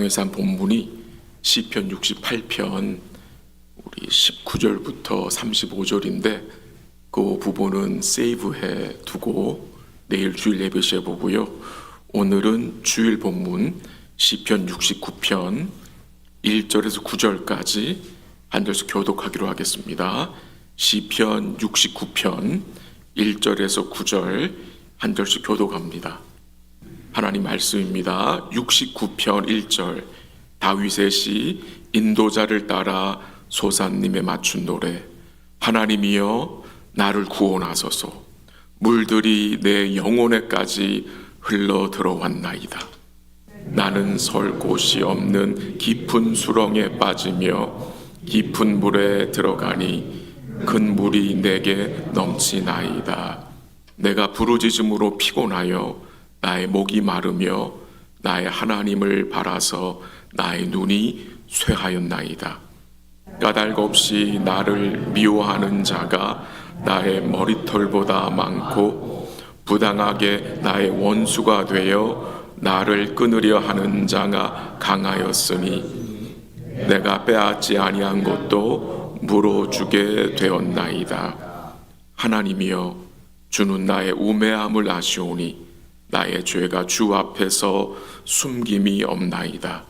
묵상에서 한 본문이 시편 68편 우리 19절부터 35절인데 그 부분은 세이브해 두고 내일 주일 예배 시에 보고요. 오늘은 주일 본문 시편 69편 1절에서 9절까지 한 절씩 교독하기로 하겠습니다. 시편 69편 1절에서 9절 한 절씩 교독합니다. 하나님 말씀입니다. 69편 1절 다윗의 시 인도자를 따라 소산님에 맞춘 노래. 하나님이여 나를 구원하소서. 물들이 내 영혼에까지 흘러 들어왔나이다. 나는 설 곳이 없는 깊은 수렁에 빠지며 깊은 물에 들어가니 큰 물이 내게 넘치나이다. 내가 부르짖음으로 피곤하여 나의 목이 마르며 나의 하나님을 바라서 나의 눈이 쇠하였나이다. 까닭 없이 나를 미워하는 자가 나의 머리털보다 많고 부당하게 나의 원수가 되어 나를 끊으려 하는 자가 강하였으니 내가 빼앗지 아니한 것도 물어주게 되었나이다. 하나님이여 주는 나의 우매함을 아시오니 나의 죄가 주 앞에서 숨김이 없나이다.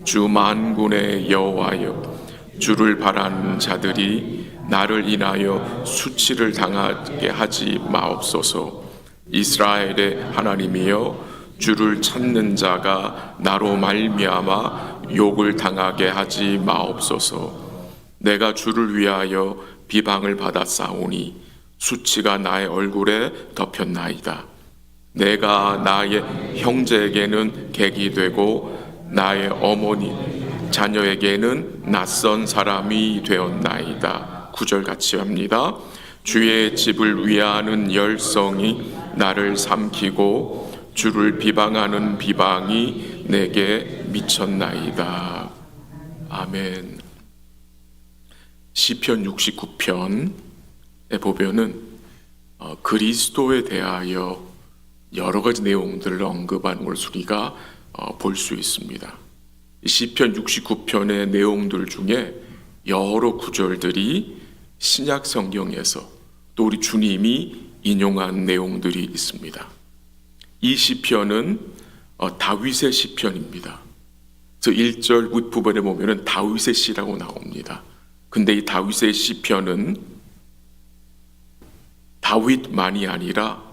주 만군의 여호와여 주를 바라는 자들이 나를 인하여 수치를 당하게 하지 마옵소서. 이스라엘의 하나님이여 주를 찾는 자가 나로 말미암아 욕을 당하게 하지 마옵소서. 내가 주를 위하여 비방을 받았사오니 수치가 나의 얼굴에 덮였나이다. 내가 나의 형제에게는 객이 되고 나의 어머니 자녀에게는 낯선 사람이 되었나이다. 9절 같이 합니다. 주의 집을 위하는 열성이 나를 삼키고 주를 비방하는 비방이 내게 미쳤나이다. 아멘. 시편 69편에 보면은 그리스도에 대하여 여러 가지 내용들을 언급하는 걸 우리가 볼 수 있습니다. 시편 69편의 내용들 중에 여러 구절들이 신약 성경에서 또 우리 주님이 인용한 내용들이 있습니다. 이 시편은 다윗의 시편입니다. 그래서 1절 윗부분에 보면은 다윗의 시라고 나옵니다. 근데 이 다윗의 시편은 다윗만이 아니라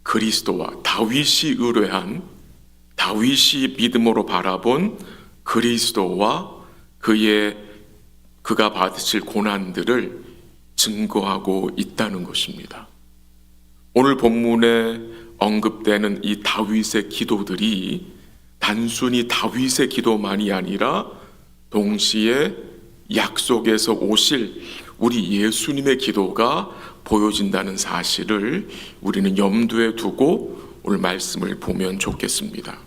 그리스도와 다윗이 의뢰한 다윗이 믿음으로 바라본 그리스도와 그가 받으실 고난들을 증거하고 있다는 것입니다. 오늘 본문에 언급되는 이 다윗의 기도들이 단순히 다윗의 기도만이 아니라 동시에 약속에서 오실 우리 예수님의 기도가 보여진다는 사실을 우리는 염두에 두고 오늘 말씀을 보면 좋겠습니다.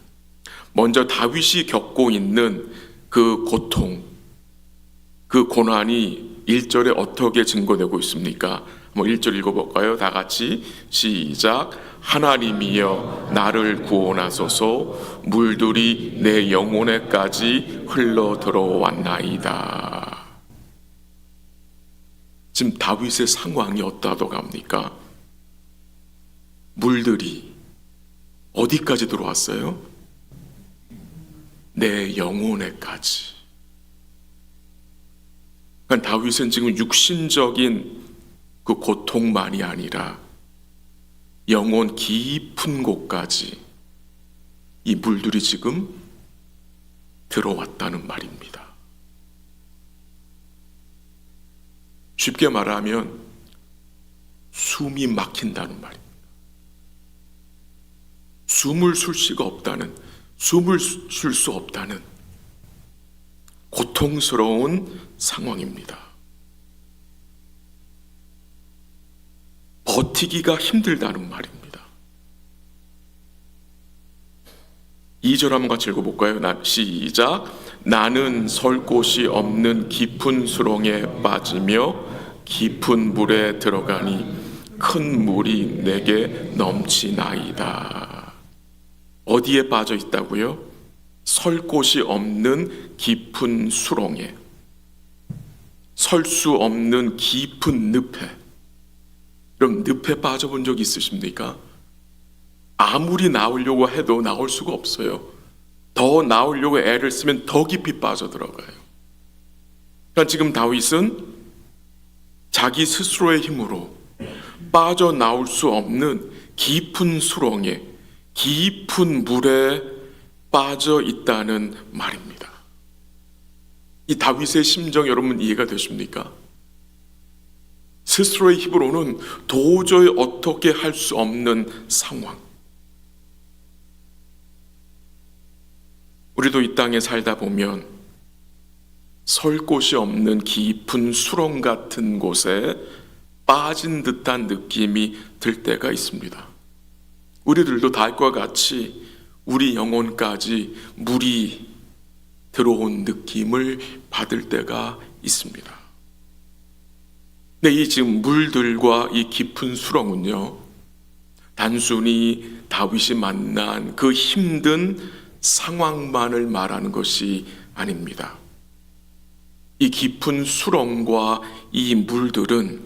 먼저 다윗이 겪고 있는 그 고통, 그 고난이 1절에 어떻게 증거되고 있습니까? 한번 1절 읽어볼까요? 다 같이 시작. 하나님이여 나를 구원하소서. 물들이 내 영혼에까지 흘러 들어왔나이다. 지금 다윗의 상황이 어떠하다고 합니까? 물들이 어디까지 들어왔어요? 내 영혼에까지. 그러니까 다윗은 지금 육신적인 그 고통만이 아니라 영혼 깊은 곳까지 이 물들이 지금 들어왔다는 말입니다. 쉽게 말하면 숨이 막힌다는 말입니다. 숨을 쉴 수가 없다는, 숨을 쉴 수 없다는 고통스러운 상황입니다. 버티기가 힘들다는 말입니다. 2절 한번 같이 읽어볼까요? 시작. 나는 설 곳이 없는 깊은 수렁에 빠지며 깊은 물에 들어가니 큰 물이 내게 넘치나이다. 어디에 빠져 있다고요? 설 곳이 없는 깊은 수렁에, 설 수 없는 깊은 늪에. 그럼 늪에 빠져본 적 있으십니까? 아무리 나오려고 해도 나올 수가 없어요. 더 나오려고 애를 쓰면 더 깊이 빠져들어가요. 그러니까 지금 다윗은 자기 스스로의 힘으로 빠져나올 수 없는 깊은 수렁에, 깊은 물에 빠져 있다는 말입니다. 이 다윗의 심정 여러분 이해가 되십니까? 스스로의 힘으로는 도저히 어떻게 할 수 없는 상황. 우리도 이 땅에 살다 보면 설 곳이 없는 깊은 수렁 같은 곳에 빠진 듯한 느낌이 들 때가 있습니다. 우리들도 다윗과 같이 우리 영혼까지 물이 들어온 느낌을 받을 때가 있습니다. 근데 이 지금 물들과 이 깊은 수렁은요, 단순히 다윗이 만난 그 힘든 상황만을 말하는 것이 아닙니다. 이 깊은 수렁과 이 물들은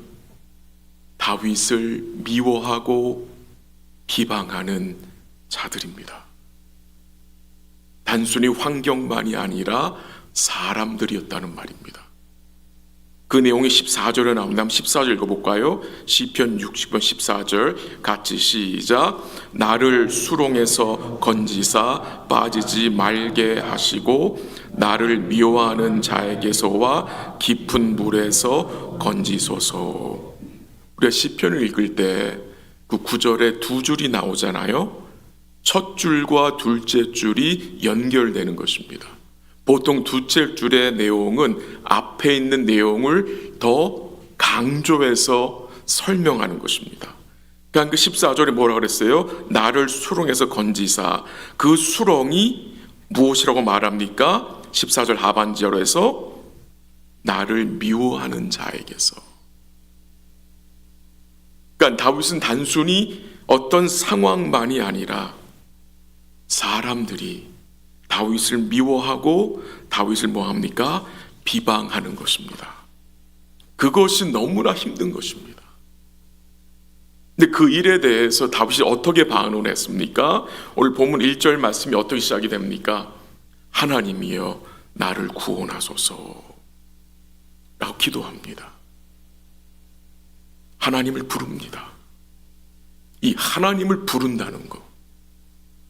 다윗을 미워하고 비방하는 자들입니다. 단순히 환경만이 아니라 사람들이었다는 말입니다. 그 내용이 14절에 나옵니다. 14절 읽어볼까요? 시편 60편 14절 같이 시작. 나를 수렁에서 건지사 빠지지 말게 하시고 나를 미워하는 자에게서와 깊은 물에서 건지소서. 우리가 시편을 읽을 때 그 9절에 두 줄이 나오잖아요. 첫 줄과 둘째 줄이 연결되는 것입니다. 보통 둘째 줄의 내용은 앞에 있는 내용을 더 강조해서 설명하는 것입니다. 그러니까 그 14절에 뭐라 그랬어요? 나를 수렁에서 건지사. 그 수렁이 무엇이라고 말합니까? 14절 하반절에서 나를 미워하는 자에게서. 그러니까 다윗은 단순히 어떤 상황만이 아니라 사람들이 다윗을 미워하고 다윗을 뭐합니까? 비방하는 것입니다. 그것이 너무나 힘든 것입니다. 근데 그 일에 대해서 다윗이 어떻게 반응했습니까? 오늘 본문 1절 말씀이 어떻게 시작이 됩니까? 하나님이여 나를 구원하소서 라고 기도합니다. 하나님을 부릅니다. 이 하나님을 부른다는 것,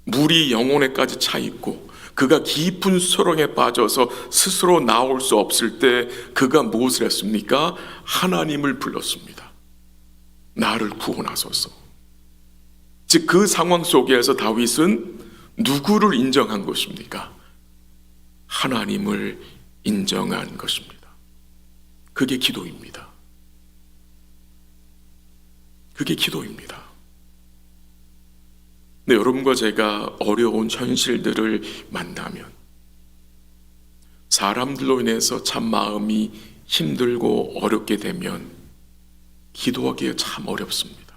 물이 영혼에까지 차 있고 그가 깊은 수렁에 빠져서 스스로 나올 수 없을 때 그가 무엇을 했습니까? 하나님을 불렀습니다. 나를 구원하소서. 즉 그 상황 속에서 다윗은 누구를 인정한 것입니까? 하나님을 인정한 것입니다. 그게 기도입니다. 그게 기도입니다. 근데 여러분과 제가 어려운 현실들을 만나면 사람들로 인해서 참 마음이 힘들고 어렵게 되면 기도하기가 참 어렵습니다.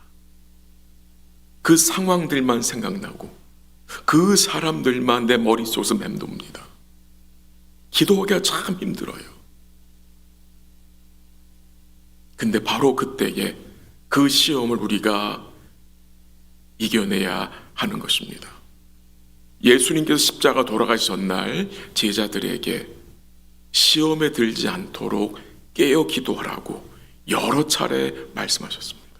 그 상황들만 생각나고 그 사람들만 내 머릿속에서 맴돕니다. 기도하기가 참 힘들어요. 근데 바로 그때에 그 시험을 우리가 이겨내야 하는 것입니다. 예수님께서 십자가 돌아가시 전날 제자들에게 시험에 들지 않도록 깨어 기도하라고 여러 차례 말씀하셨습니다.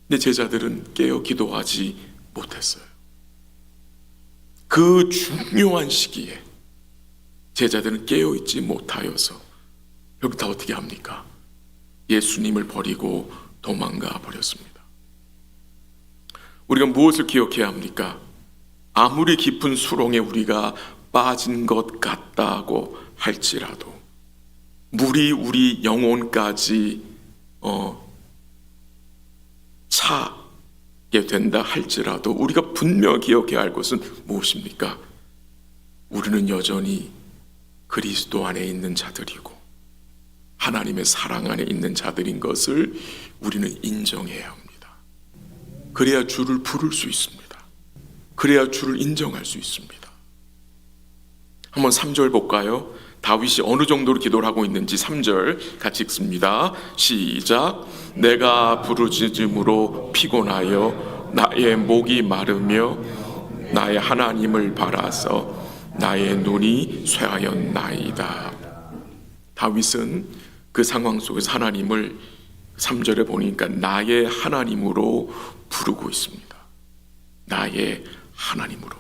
근데 제자들은 깨어 기도하지 못했어요. 그 중요한 시기에 제자들은 깨어 있지 못하여서 결국 다 어떻게 합니까? 예수님을 버리고 도망가 버렸습니다. 우리가 무엇을 기억해야 합니까? 아무리 깊은 수렁에 우리가 빠진 것 같다고 할지라도 물이 영혼까지 차게 된다 할지라도 우리가 분명히 기억해야 할 것은 무엇입니까? 우리는 여전히 그리스도 안에 있는 자들이고 하나님의 사랑 안에 있는 자들인 것을 우리는 인정해야 합니다. 그래야 주를 부를 수 있습니다. 그래야 주를 인정할 수 있습니다. 한번 3절 볼까요? 다윗이 어느 정도로 기도를 하고 있는지 3절 같이 읽습니다. 시작. 내가 부르짖음으로 피곤하여 나의 목이 마르며 나의 하나님을 바라서 나의 눈이 쇠하였나이다. 다윗은 그 상황 속에서 하나님을 3절에 보니까 나의 하나님으로 부르고 있습니다. 나의 하나님으로.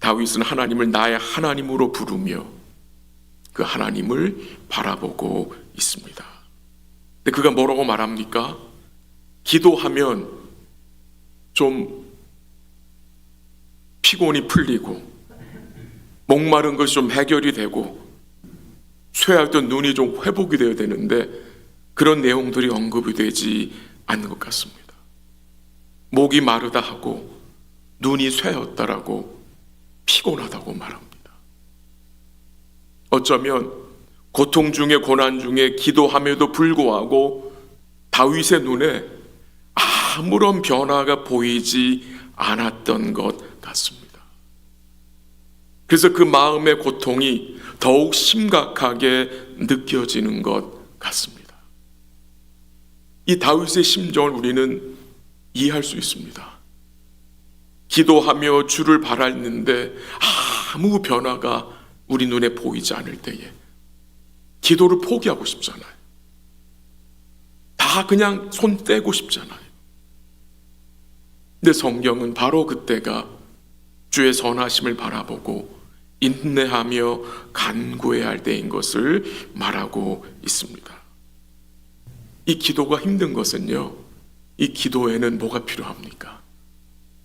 다윗은 하나님을 나의 하나님으로 부르며 그 하나님을 바라보고 있습니다. 근데 그가 뭐라고 말합니까? 기도하면 좀 피곤이 풀리고 목마른 것이 좀 해결이 되고 쇠하던 눈이 좀 회복이 되어야 되는데 그런 내용들이 언급이 되지 않는 것 같습니다. 목이 마르다 하고 눈이 쇠었다라고 피곤하다고 말합니다. 어쩌면 고통 중에 고난 중에 기도함에도 불구하고 다윗의 눈에 아무런 변화가 보이지 않았던 것 같습니다. 그래서 그 마음의 고통이 더욱 심각하게 느껴지는 것 같습니다. 이 다윗의 심정을 우리는 이해할 수 있습니다. 기도하며 주를 바랐는데 아무 변화가 우리 눈에 보이지 않을 때에 기도를 포기하고 싶잖아요. 다 그냥 손 떼고 싶잖아요. 근데 성경은 바로 그때가 주의 선하심을 바라보고 인내하며 간구해야 할 때인 것을 말하고 있습니다. 이 기도가 힘든 것은요, 이 기도에는 뭐가 필요합니까?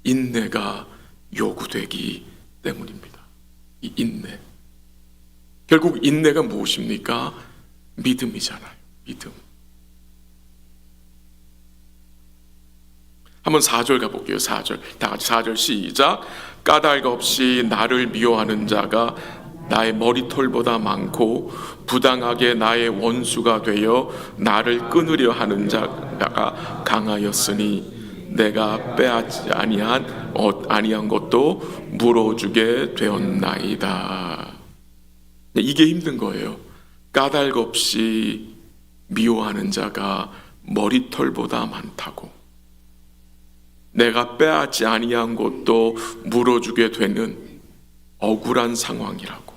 인내가 요구되기 때문입니다. 이 인내. 결국 인내가 무엇입니까? 믿음이잖아요. 믿음. 한번 4절 가볼게요. 4절. 다 같이 4절 시작. 까닭 없이 나를 미워하는 자가 나의 머리털보다 많고 부당하게 나의 원수가 되어 나를 끊으려 하는 자가 강하였으니 내가 빼앗지 아니한 것도 물어주게 되었나이다. 이게 힘든 거예요. 까닭 없이 미워하는 자가 머리털보다 많다고. 내가 빼앗지 아니한 것도 물어주게 되는 억울한 상황이라고.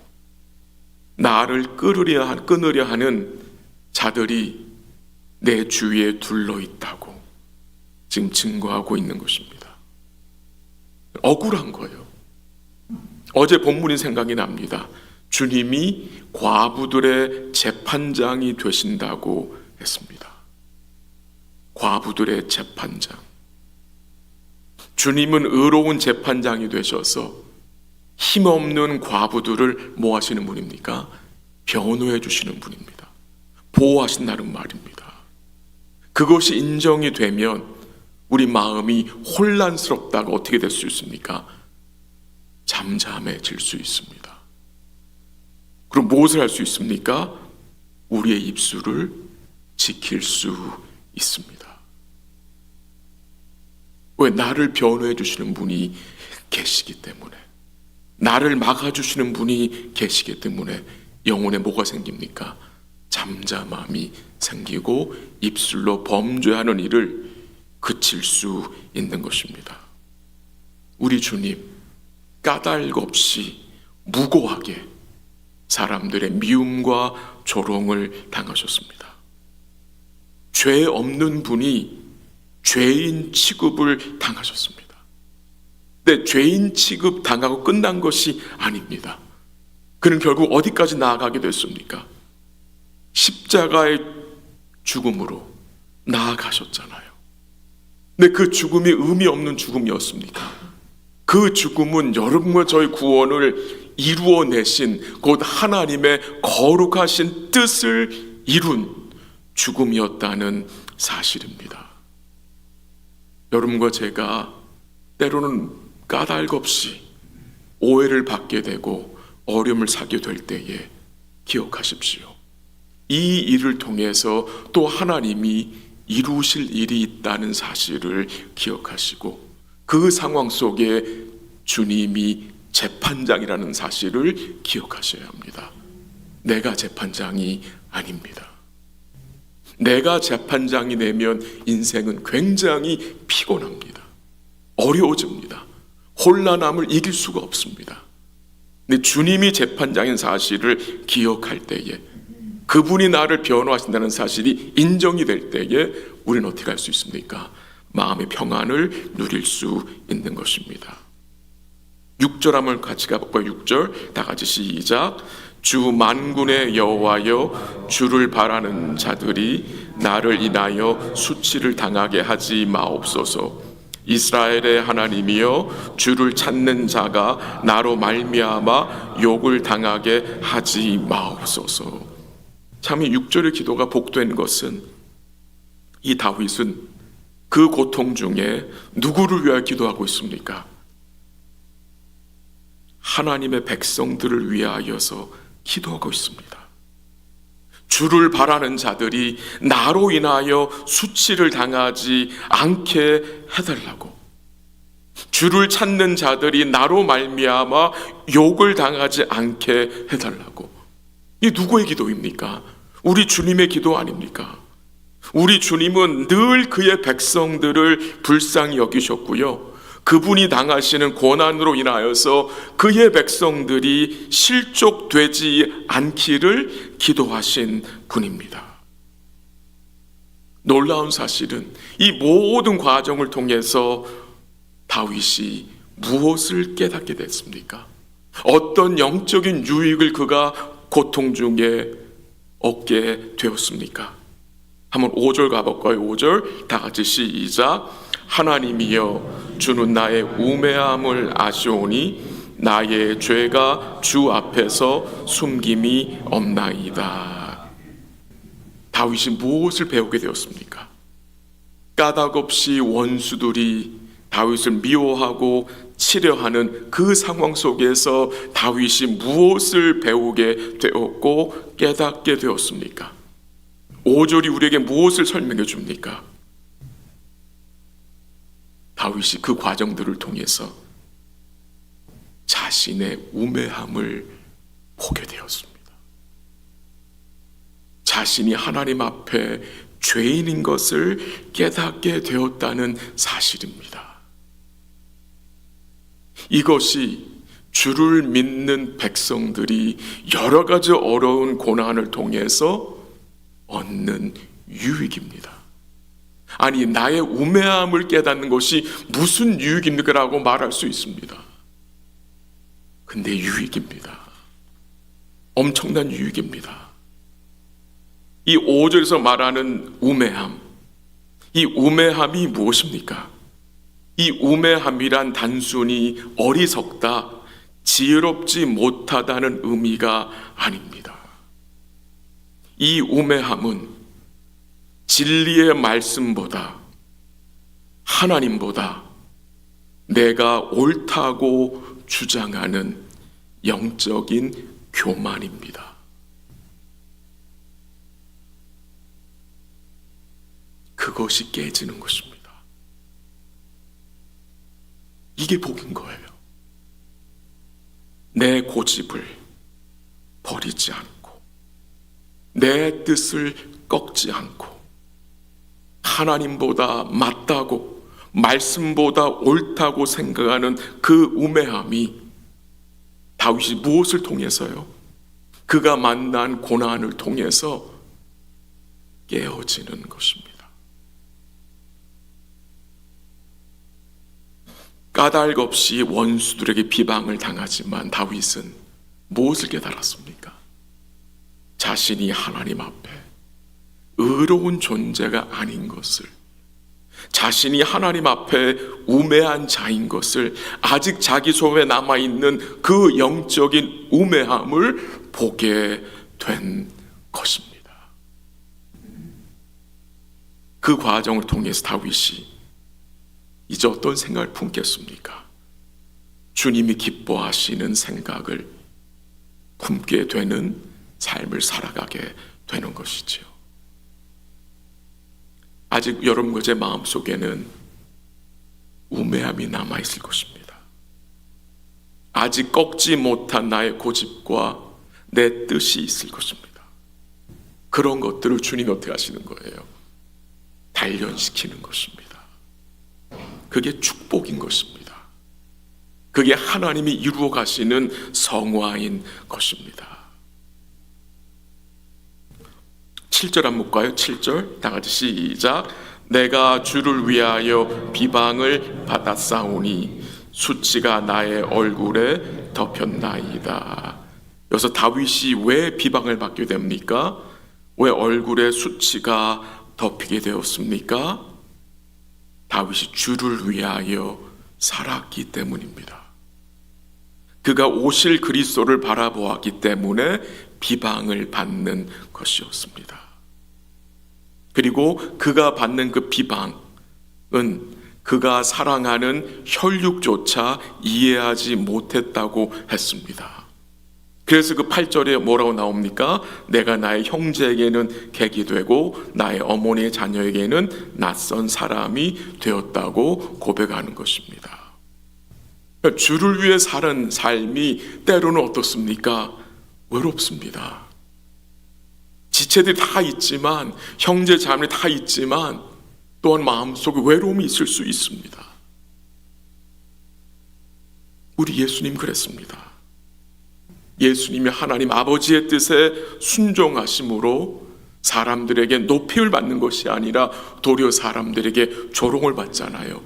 나를 끊으려 하는 자들이 내 주위에 둘러 있다고 지금 증거하고 있는 것입니다. 억울한 거예요. 어제 본문이 생각이 납니다. 주님이 과부들의 재판장이 되신다고 했습니다. 과부들의 재판장. 주님은 의로운 재판장이 되셔서 힘없는 과부들을 뭐 하시는 분입니까? 변호해 주시는 분입니다. 보호하신다는 말입니다. 그것이 인정이 되면 우리 마음이 혼란스럽다가 어떻게 될 수 있습니까? 잠잠해질 수 있습니다. 그럼 무엇을 할 수 있습니까? 우리의 입술을 지킬 수 있습니다. 왜? 나를 변호해 주시는 분이 계시기 때문에, 나를 막아주시는 분이 계시기 때문에 영혼에 뭐가 생깁니까? 잠잠함이 생기고 입술로 범죄하는 일을 그칠 수 있는 것입니다. 우리 주님 까닭 없이 무고하게 사람들의 미움과 조롱을 당하셨습니다. 죄 없는 분이 죄인 취급을 당하셨습니다. 근데 죄인 취급 당하고 끝난 것이 아닙니다. 그는 결국 어디까지 나아가게 됐습니까? 십자가의 죽음으로 나아가셨잖아요. 근데 그 죽음이 의미 없는 죽음이었습니까? 그 죽음은 여러분과 저의 구원을 이루어내신 곧 하나님의 거룩하신 뜻을 이룬 죽음이었다는 사실입니다. 여러분과 제가 때로는 까닭 없이 오해를 받게 되고 어려움을 사게 될 때에 기억하십시오. 이 일을 통해서 또 하나님이 이루실 일이 있다는 사실을 기억하시고 그 상황 속에 주님이 재판장이라는 사실을 기억하셔야 합니다. 내가 재판장이 아닙니다. 내가 재판장이 되면 인생은 굉장히 피곤합니다. 어려워집니다. 혼란함을 이길 수가 없습니다. 근데 주님이 재판장인 사실을 기억할 때에, 그분이 나를 변호하신다는 사실이 인정이 될 때에 우리는 어떻게 할 수 있습니까? 마음의 평안을 누릴 수 있는 것입니다. 6절 한번 같이 가볼까요? 6절 다 같이 시작. 주 만군의 여호와여, 주를 바라는 자들이 나를 인하여 수치를 당하게 하지 마옵소서. 이스라엘의 하나님이여, 주를 찾는 자가 나로 말미암아 욕을 당하게 하지 마옵소서. 참 이 6절의 기도가 복된 것은, 이 다윗은 그 고통 중에 누구를 위하여 기도하고 있습니까? 하나님의 백성들을 위하여서 기도하고 있습니다. 주를 바라는 자들이 나로 인하여 수치를 당하지 않게 해달라고, 주를 찾는 자들이 나로 말미암아 욕을 당하지 않게 해달라고. 이 누구의 기도입니까? 우리 주님의 기도 아닙니까? 우리 주님은 늘 그의 백성들을 불쌍히 여기셨고요, 그분이 당하시는 고난으로 인하여서 그의 백성들이 실족되지 않기를 기도하신 분입니다. 놀라운 사실은 이 모든 과정을 통해서 다윗이 무엇을 깨닫게 됐습니까? 어떤 영적인 유익을 그가 고통 중에 얻게 되었습니까? 한번 5절 가볼까요? 5절 다 같이 시작. 하나님이여, 주는 나의 우매함을 아시오니 나의 죄가 주 앞에서 숨김이 없나이다. 다윗이 무엇을 배우게 되었습니까? 까닭없이 원수들이 다윗을 미워하고 치려하는 그 상황 속에서 다윗이 무엇을 배우게 되었고 깨닫게 되었습니까? 5절이 우리에게 무엇을 설명해 줍니까? 다윗이 그 과정들을 통해서 자신의 우매함을 보게 되었습니다. 자신이 하나님 앞에 죄인인 것을 깨닫게 되었다는 사실입니다. 이것이 주를 믿는 백성들이 여러 가지 어려운 고난을 통해서 얻는 유익입니다. 아니, 나의 우매함을 깨닫는 것이 무슨 유익입니까? 라고 말할 수 있습니다. 근데 유익입니다. 엄청난 유익입니다. 이 5절에서 말하는 우매함, 이 우매함이 무엇입니까? 이 우매함이란 단순히 어리석다, 지혜롭지 못하다는 의미가 아닙니다. 이 우매함은 진리의 말씀보다, 하나님보다 내가 옳다고 주장하는 영적인 교만입니다. 그것이 깨지는 것입니다. 이게 복인 거예요. 내 고집을 버리지 않고, 내 뜻을 꺾지 않고, 하나님보다 맞다고, 말씀보다 옳다고 생각하는 그 우매함이 다윗이 무엇을 통해서요? 그가 만난 고난을 통해서 깨어지는 것입니다. 까닭 없이 원수들에게 비방을 당하지만 다윗은 무엇을 깨달았습니까? 자신이 하나님 앞에 의로운 존재가 아닌 것을, 자신이 하나님 앞에 우매한 자인 것을, 아직 자기 속에 남아있는 그 영적인 우매함을 보게 된 것입니다. 그 과정을 통해서 다윗이 이제 어떤 생각을 품겠습니까? 주님이 기뻐하시는 생각을 품게 되는 삶을 살아가게 되는 것이지요. 아직 여러분과 제 마음속에는 우매함이 남아있을 것입니다. 아직 꺾지 못한 나의 고집과 내 뜻이 있을 것입니다. 그런 것들을 주님 어떻게 하시는 거예요? 단련시키는 것입니다. 그게 축복인 것입니다. 그게 하나님이 이루어 가시는 성화인 것입니다. 7절 한번 볼까요? 7절 다 같이 시작. 내가 주를 위하여 비방을 받았사오니 수치가 나의 얼굴에 덮였나이다. 여기서 다윗이 왜 비방을 받게 됩니까? 왜 얼굴에 수치가 덮이게 되었습니까? 다윗이 주를 위하여 살았기 때문입니다. 그가 오실 그리스도를 바라보았기 때문에 비방을 받는 것이었습니다. 그리고 그가 받는 그 비방은 그가 사랑하는 혈육조차 이해하지 못했다고 했습니다. 그래서 그 8절에 뭐라고 나옵니까? 내가 나의 형제에게는 객이 되고 나의 어머니의 자녀에게는 낯선 사람이 되었다고 고백하는 것입니다. 주를 위해 사는 삶이 때로는 어떻습니까? 외롭습니다. 지체들이 다 있지만, 형제 자매들이 다 있지만 또한 마음속에 외로움이 있을 수 있습니다. 우리 예수님 그랬습니다. 예수님이 하나님 아버지의 뜻에 순종하심으로 사람들에게 높임을 받는 것이 아니라 도리어 사람들에게 조롱을 받잖아요.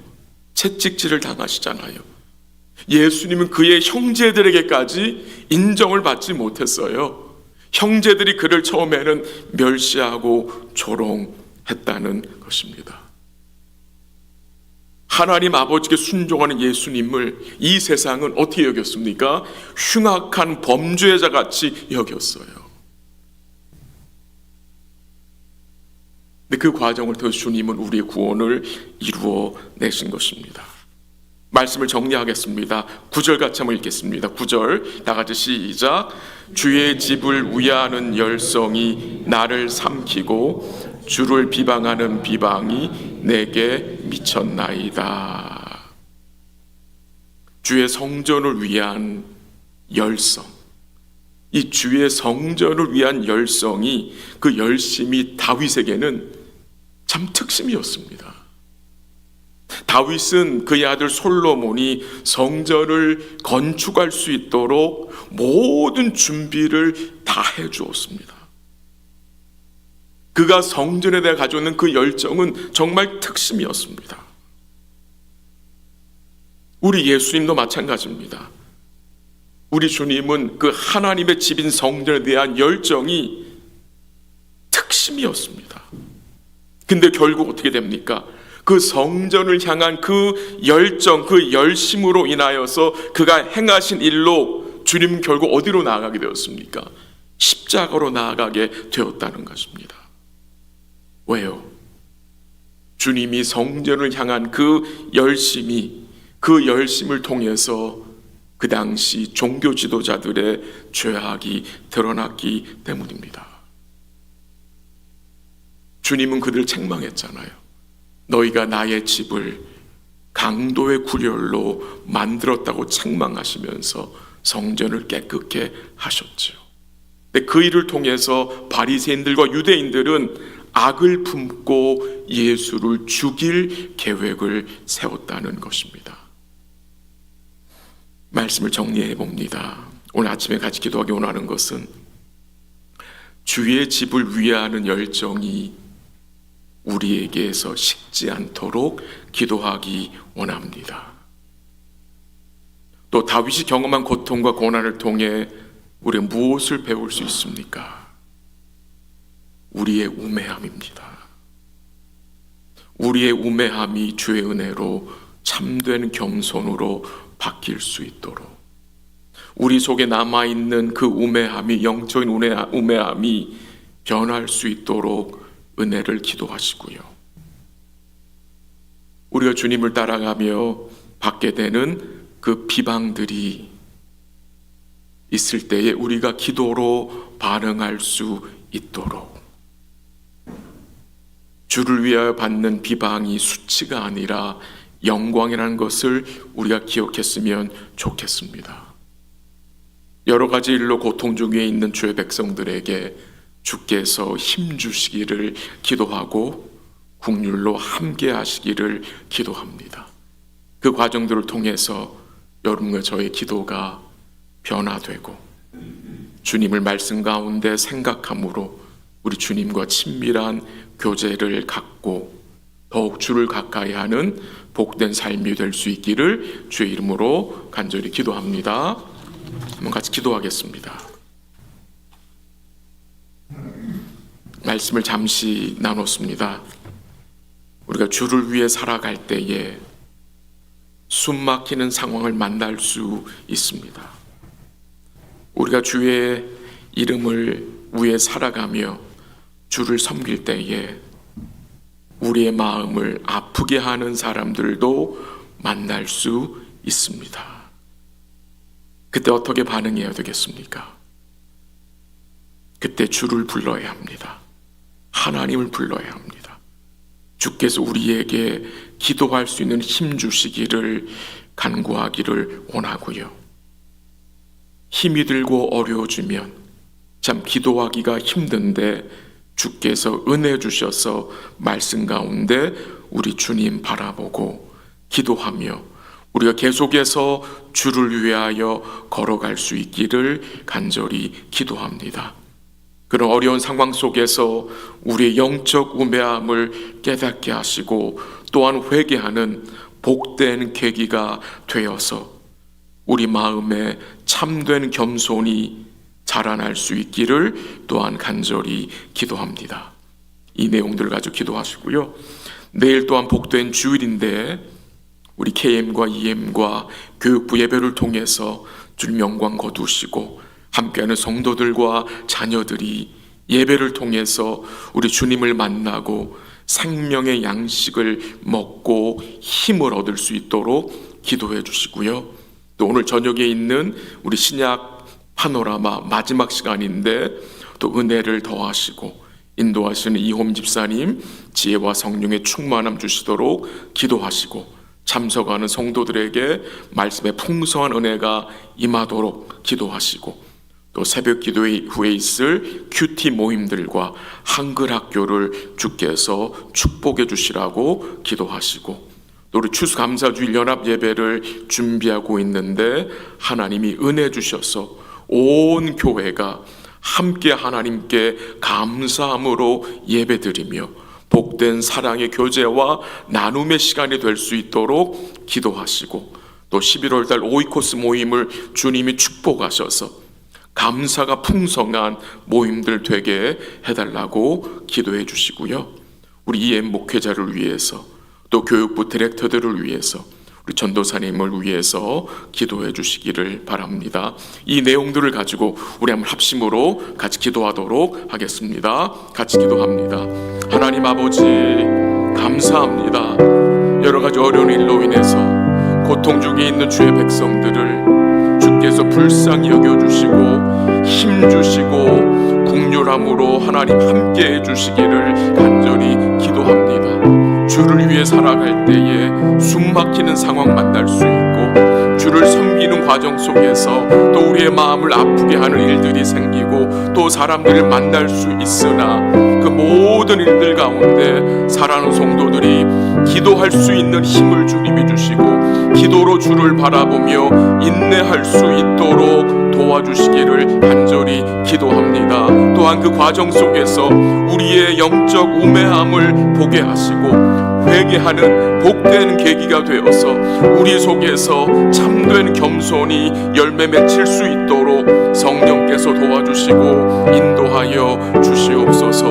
채찍질을 당하시잖아요. 예수님은 그의 형제들에게까지 인정을 받지 못했어요. 형제들이 그를 처음에는 멸시하고 조롱했다는 것입니다. 하나님 아버지께 순종하는 예수님을 이 세상은 어떻게 여겼습니까? 흉악한 범죄자 같이 여겼어요. 근데 그 과정을 통해 주님은 우리의 구원을 이루어 내신 것입니다. 말씀을 정리하겠습니다. 9절 같이 한번 읽겠습니다. 9절 다 같이 시작. 주의 집을 위하는 열성이 나를 삼키고 주를 비방하는 비방이 내게 미쳤나이다. 주의 성전을 위한 열성, 이 주의 성전을 위한 열성이, 그 열심이 다윗에게는 참 특심이었습니다. 다윗은 그의 아들 솔로몬이 성전을 건축할 수 있도록 모든 준비를 다 해주었습니다. 그가 성전에 대해 가져오는 그 열정은 정말 특심이었습니다. 우리 예수님도 마찬가지입니다. 우리 주님은 그 하나님의 집인 성전에 대한 열정이 특심이었습니다. 근데 결국 어떻게 됩니까? 그 성전을 향한 그 열정, 그 열심으로 인하여서 그가 행하신 일로 주님 결국 어디로 나아가게 되었습니까? 십자가로 나아가게 되었다는 것입니다. 왜요? 주님이 성전을 향한 그 열심이, 그 열심을 통해서 그 당시 종교 지도자들의 죄악이 드러났기 때문입니다. 주님은 그들을 책망했잖아요. 너희가 나의 집을 강도의 구렬로 만들었다고 책망하시면서 성전을 깨끗게 하셨죠. 근데 그 일을 통해서 바리새인들과 유대인들은 악을 품고 예수를 죽일 계획을 세웠다는 것입니다. 말씀을 정리해 봅니다. 오늘 아침에 같이 기도하기 원하는 것은 주의 집을 위하는 열정이 우리에게서 식지 않도록 기도하기 원합니다. 또 다윗이 경험한 고통과 고난을 통해 우리가 무엇을 배울 수 있습니까? 우리의 우매함입니다. 우리의 우매함이 주의 은혜로 참된 겸손으로 바뀔 수 있도록, 우리 속에 남아있는 그 우매함이, 영적인 우매함이 변할 수 있도록 은혜를 기도하시고요. 우리가 주님을 따라가며 받게 되는 그 비방들이 있을 때에 우리가 기도로 반응할 수 있도록, 주를 위하여 받는 비방이 수치가 아니라 영광이라는 것을 우리가 기억했으면 좋겠습니다. 여러 가지 일로 고통 중에 있는 주의 백성들에게 주께서 힘 주시기를 기도하고 국률로 함께 하시기를 기도합니다. 그 과정들을 통해서 여러분과 저의 기도가 변화되고 주님을 말씀 가운데 생각함으로 우리 주님과 친밀한 교제를 갖고 더욱 주를 가까이 하는 복된 삶이 될 수 있기를 주의 이름으로 간절히 기도합니다. 한번 같이 기도하겠습니다. 말씀을 잠시 나눴습니다. 우리가 주를 위해 살아갈 때에 숨 막히는 상황을 만날 수 있습니다. 우리가 주의 이름을 위해 살아가며 주를 섬길 때에 우리의 마음을 아프게 하는 사람들도 만날 수 있습니다. 그때 어떻게 반응해야 되겠습니까? 그때 주를 불러야 합니다. 하나님을 불러야 합니다. 주께서 우리에게 기도할 수 있는 힘 주시기를 간구하기를 원하고요. 힘이 들고 어려워지면 참 기도하기가 힘든데 주께서 은혜 주셔서 말씀 가운데 우리 주님 바라보고 기도하며 우리가 계속해서 주를 위하여 걸어갈 수 있기를 간절히 기도합니다. 그런 어려운 상황 속에서 우리의 영적 우매함을 깨닫게 하시고 또한 회개하는 복된 계기가 되어서 우리 마음에 참된 겸손이 자라날 수 있기를 또한 간절히 기도합니다. 이 내용들을 가지고 기도하시고요. 내일 또한 복된 주일인데 우리 KM과 EM과 교육부 예배를 통해서 주님 영광 거두시고 함께하는 성도들과 자녀들이 예배를 통해서 우리 주님을 만나고 생명의 양식을 먹고 힘을 얻을 수 있도록 기도해 주시고요. 또 오늘 저녁에 있는 우리 신약 파노라마 마지막 시간인데 또 은혜를 더하시고 인도하시는 이홈 집사님 지혜와 성령의 충만함 주시도록 기도하시고 참석하는 성도들에게 말씀의 풍성한 은혜가 임하도록 기도하시고 또 새벽 기도 후에 있을 큐티 모임들과 한글 학교를 주께서 축복해 주시라고 기도하시고 또 우리 추수감사주일 연합 예배를 준비하고 있는데 하나님이 은혜 주셔서 온 교회가 함께 하나님께 감사함으로 예배드리며 복된 사랑의 교제와 나눔의 시간이 될 수 있도록 기도하시고 또 11월 달 오이코스 모임을 주님이 축복하셔서 감사가 풍성한 모임들 되게 해달라고 기도해 주시고요. 우리 EM 목회자를 위해서 또 교육부 디렉터들을 위해서 우리 전도사님을 위해서 기도해 주시기를 바랍니다. 이 내용들을 가지고 우리 한번 합심으로 같이 기도하도록 하겠습니다. 같이 기도합니다. 하나님 아버지 감사합니다. 여러 가지 어려운 일로 인해서 고통 중에 있는 주의 백성들을 주께서 불쌍히 여겨주시고 힘 주시고 긍휼함으로 하나님 함께 해주시기를 간절히 기도합니다. 주를 위해 살아갈 때에 숨 막히는 상황 만날 수 있고 주를 섬기는 과정 속에서 또 우리의 마음을 아프게 하는 일들이 생기고 또 사람들을 만날 수 있으나 그 모든 일들 가운데 사랑하는 성도들이 기도할 수 있는 힘을 주님이 주시고 기도로 주를 바라보며 인내할 수 있도록 도와주시기를 간절히 기도합니다. 또한 그 과정 속에서 우리의 영적 우매함을 보게 하시고 회개하는 복된 계기가 되어서 우리 속에서 참된 겸손이 열매 맺힐 수 있도록 성령께서 도와주시고 인도하여 주시옵소서.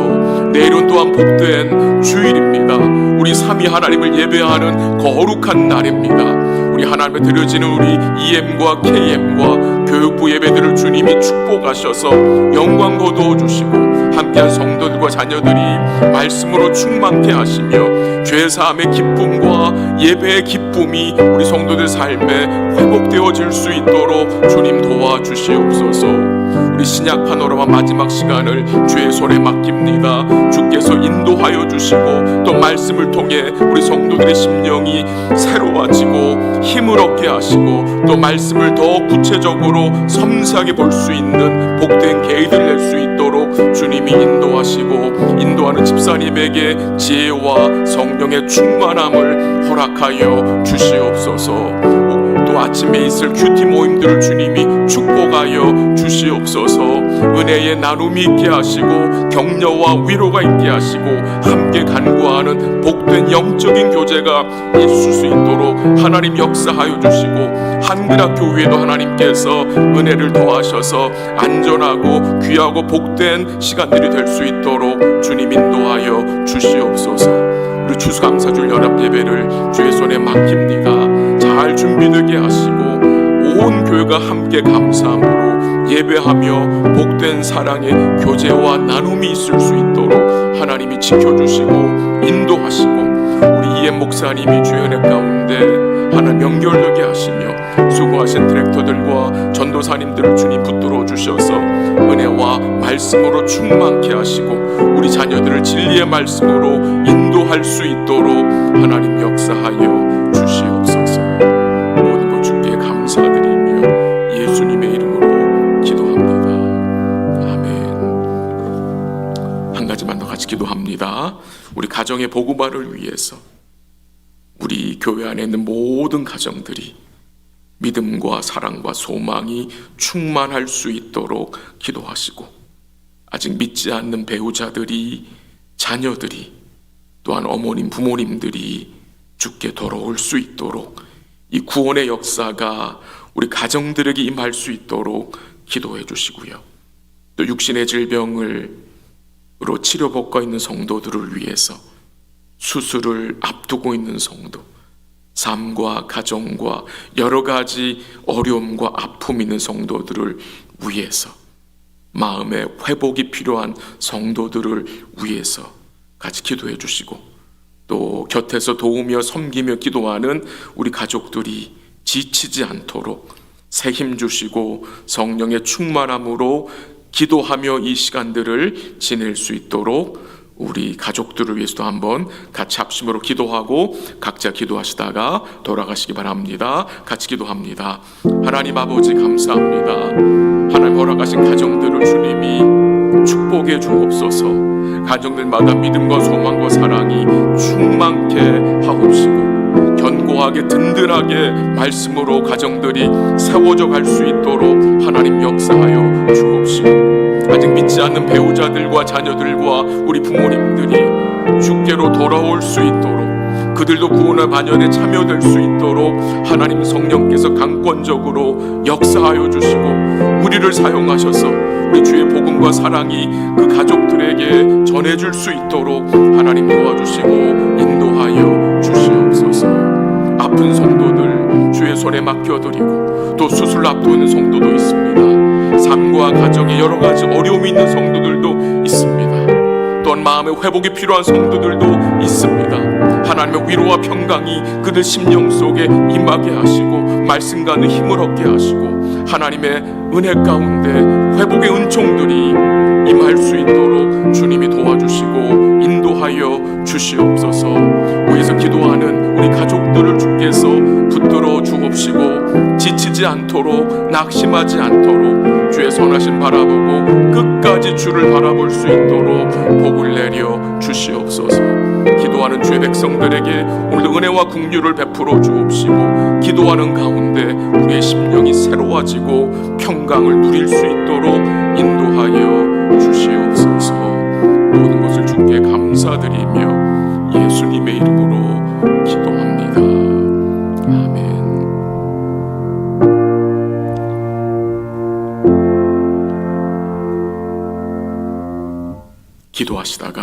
내일은 또한 복된 주일입니다. 우리 삼위 하나님을 예배하는 거룩한 날입니다. 우리 하나님에 드려지는 우리 EM과 KM과 교육부 예배들을 주님이 축복하셔서 영광 거두어 주시고 함께한 성도들과 자녀들이 말씀으로 충만케 하시며 죄사함의 기쁨과 예배의 기쁨이 우리 성도들 삶에 회복되어질 수 있도록 주님 도와주시옵소서. 우리 신약 파노라마 마지막 시간을 주의 손에 맡깁니다. 주께서 인도하여 주시고 주시고 또 말씀을 통해 우리 성도들의 심령이 새로워지고 힘을 얻게 하시고 또 말씀을 더 구체적으로 섬세하게 볼 수 있는 복된 계획을 낼 수 있도록 주님이 인도하시고 인도하는 집사님에게 지혜와 성령의 충만함을 허락하여 주시옵소서. 또 아침에 있을 큐티 모임들을 주님이 축복하여 주시옵소서. 은혜의 나눔이 있게 하시고 격려와 위로가 있게 하시고 함께 간구하는 복된 영적인 교제가 있을 수 있도록 하나님 역사하여 주시고 한글학교회도 하나님께서 은혜를 더하셔서 안전하고 귀하고 복된 시간들이 될 수 있도록 주님 인도하여 주시옵소서. 우리 추수감사절 연합예배를 주의 손에 맡깁니다. 잘 준비되게 하시고 온 교회가 함께 감사함으로 예배하며 복된 사랑의 교제와 나눔이 있을 수 있도록 하나님이 지켜주시고 인도하시고 우리 이엠 목사님이 주연의 가운데 하나님 연결되게 하시며 수고하신 디렉터들과 전도사님들을 주님 붙들어 주셔서 은혜와 말씀으로 충만케 하시고 우리 자녀들을 진리의 말씀으로 인도할 수 있도록 하나님 역사하여 주시옵소서. 모든 것 주께 감사드리며 예수님의 이름으로 기도합니다. 아멘. 한 가지만 더 같이 기도합니다. 우리 가정의 복음화를 위해서 우리 교회 안에 있는 모든 가정들이 믿음과 사랑과 소망이 충만할 수 있도록 기도하시고 아직 믿지 않는 배우자들이 자녀들이 또한 어머님 부모님들이 주께 돌아올 수 있도록 이 구원의 역사가 우리 가정들에게 임할 수 있도록 기도해 주시고요. 또 육신의 질병으로 치료받고 있는 성도들을 위해서 수술을 앞두고 있는 성도, 삶과 가정과 여러 가지 어려움과 아픔이 있는 성도들을 위해서 마음의 회복이 필요한 성도들을 위해서 같이 기도해 주시고 또 곁에서 도우며 섬기며 기도하는 우리 가족들이 지치지 않도록 새 힘 주시고 성령의 충만함으로 기도하며 이 시간들을 지낼 수 있도록 우리 가족들을 위해서도 한번 같이 합심으로 기도하고 각자 기도하시다가 돌아가시기 바랍니다. 같이 기도합니다. 하나님 아버지 감사합니다. 하나님 허락하신 가정들을 주님이 축복해 주옵소서. 가정들마다 믿음과 소망과 사랑이 충만케 하옵시고 견고하게 든든하게 말씀으로 가정들이 세워져 갈 수 있도록 하나님 역사하여 주옵시고 아직 믿지 않는 배우자들과 자녀들과 우리 부모님들이 주께로 돌아올 수 있도록 그들도 구원의 반연에 참여될 수 있도록 하나님 성령께서 강권적으로 역사하여 주시고 우리를 사용하셔서 우리 주의 복음과 사랑이 그 가족들에게 전해줄 수 있도록 하나님 도와주시고 인도하여 주시옵소서. 아픈 성도들 주의 손에 맡겨드리고 또 수술 앞두는 성도도 있습니다. 삶과 가정에 여러 가지 어려움이 있는 성도들도 있습니다. 또한 마음의 회복이 필요한 성도들도 있습니다. 하나님의 위로와 평강이 그들 심령 속에 임하게 하시고 말씀과 는 힘을 얻게 하시고 하나님의 은혜 가운데 회복의 은총들이 임할 수 있도록 주님이 도와주시고 인도하여 주시옵소서. 위에서 기도하는 우리 가족들을 주께서 붙들어 주옵시고 지치지 않도록 낙심하지 않도록 주의 선하신 바라보고 끝까지 주를 바라볼 수 있도록 복을 내려 주시옵소서. 기도하는 주의 백성들에게 오늘도 은혜와 긍휼을 베풀어 주옵시고 기도하는 가운데 우리의 심령이 새로워지고 평강을 누릴 수 있도록 인도하여 주시옵소서. 모든 것을 주께 감사드리며 예수님의 이름으로 기도합니다. 아멘. 기도하시다가